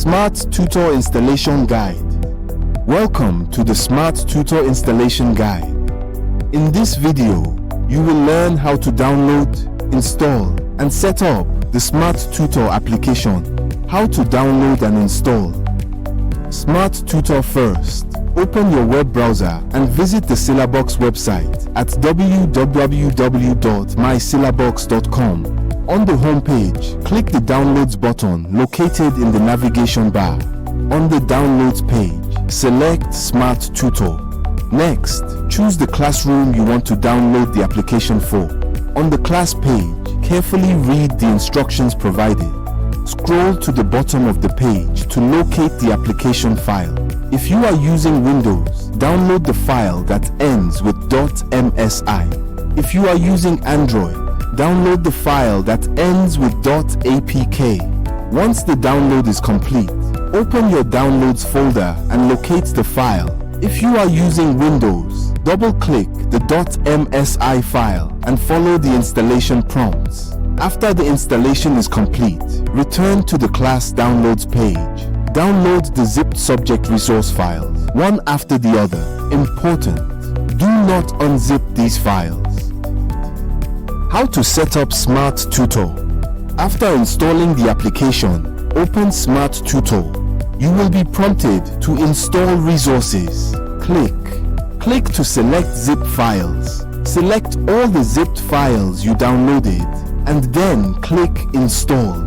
Smart Tutor Installation Guide. Welcome to the Smart Tutor Installation Guide. In this video, you will learn how to download, install, and set up the Smart Tutor application. How to download and install Smart Tutor first. Open your web browser and visit the Syllabox website at www.mysyllabox.com. On the home page, click the Downloads button located in the navigation bar. On the Downloads page, select Smart Tutor. Next, choose the classroom you want to download the application for. On the class page, carefully read the instructions provided. Scroll to the bottom of the page to locate the application file. If you are using Windows, download the file that ends with .msi. If you are using Android, download the file that ends with .apk. Once the download is complete, open your Downloads folder and locate the file. If you are using Windows, double-click the .msi file and follow the installation prompts. After the installation is complete, return to the class Downloads page. Download the zipped subject resource files, one after the other. Important: do not unzip these files. How to set up Smart Tutor. After installing the application, open Smart Tutor. You will be prompted to install resources. Click to select zip files. Select all the zipped files you downloaded and then click Install.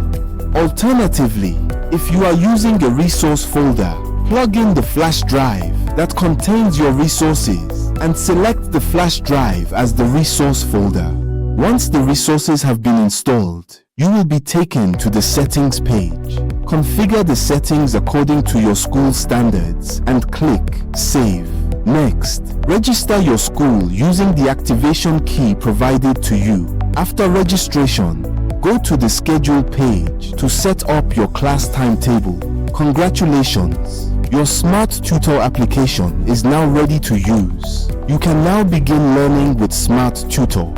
Alternatively, if you are using a resource folder, plug in the flash drive that contains your resources and select the flash drive as the resource folder. Once the resources have been installed, you will be taken to the settings page. Configure the settings according to your school standards and click Save. Next, register your school using the activation key provided to you. After registration, go to the Schedule page to set up your class timetable. Congratulations! Your Smart Tutor application is now ready to use. You can now begin learning with Smart Tutor.